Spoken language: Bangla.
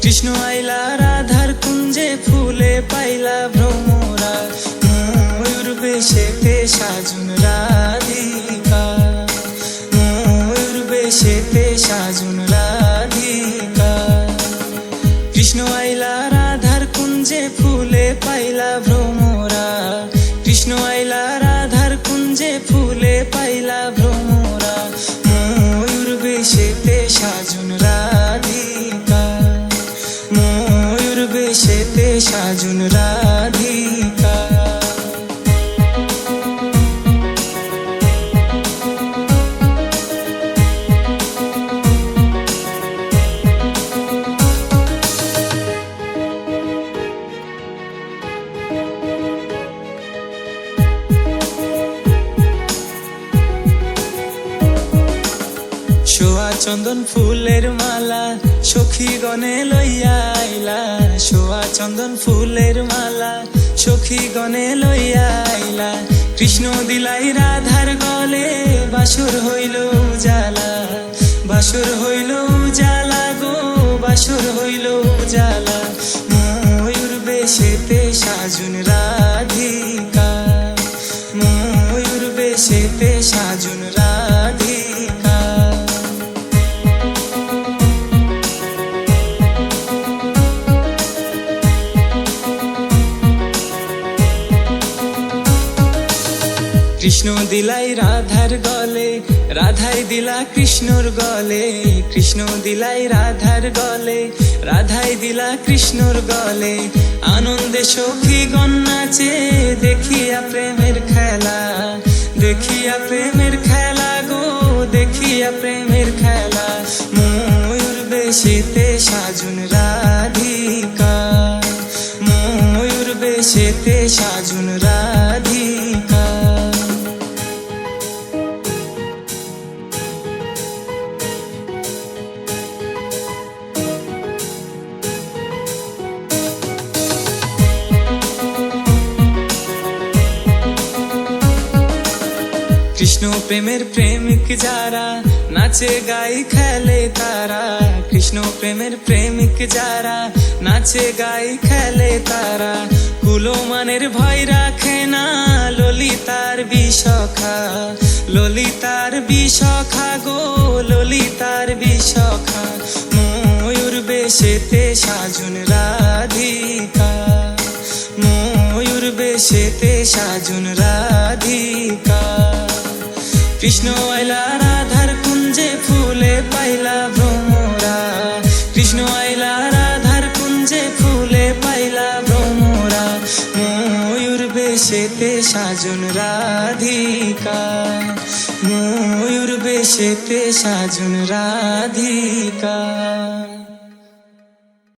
কৃষ্ণ আইলা রাধার কুঞ্জে ফুলে পাইলা ভ্রমরা, ময়ূর বেশেতে সাজুন রাধিকা, ময়ূর বেশেতে সাজুন রাধিকা। কৃষ্ণ আইলা রাধার কুঞ্জে ফুলে পাইলা ভ্রমরা, কৃষ্ণ আইলা রাধার কুঞ্জে ফুলে পাইলা ভ্রমরা, ময়ূর বেশেতে সাজুন রাধিকা, ময়ূর বেশেতে সাজুন রাধিকা। সোয়া চন্দন ফুলের মালা সখী গনে লইয়া আইলা, সোয়া চন্দন ফুলের মালা সখী গনে লইয়া আইলা। কৃষ্ণ দিলাই রাধার গলে বাসর হইল উজালা, বাসর হইল উজালা গো, বাসর হইল উজালা। ময়ূর বেশেতে সাজুন রাধিকা, ময়ূর বেশেতে সাজুন রাধিকা। কৃষ্ণ দিলাই রাধার গলে, রাধাই দিলা কৃষ্ণর গলে, কৃষ্ণ দিলাই রাধার গলে, রাধাই দিলা কৃষ্ণর গলে। আনন্দে সখী গণ নাচে দেখিয়া প্রেমের খেলা, দেখিয়া প্রেমের খেলা গো, দেখিয়া প্রেমের খেলা। ময়ূর বেশেতে সাজুন রাধিকা, ময়ূর বেশেতে সাজুন রাধিকা। কৃষ্ণ প্রেমের প্রেমিক যারা নাচে গাই খেলে তারা, কৃষ্ণ প্রেমের প্রেমিক যারা নাচে গাই খেলে তারা। কুলমানের ভয় রাখে না ললিতার বিশখা, ললিতার বিশখা গো, ললিতার বিশখা। ময়ূর বেশেতে সাজুন রাধিকা, ময়ূর বেশেতে সাজুন রাধিকা। কৃষ্ণ আইলা রাধার কুঞ্জে ফুলে পাইলা ভ্রমরা, কৃষ্ণ আইলা রাধার কুঞ্জে ফুলে পাইলা ভ্রমরা, ময়ূর বেশেতে সাজুন রাধিকা, ময়ূর বেশেতে সাজুন রাধিকা।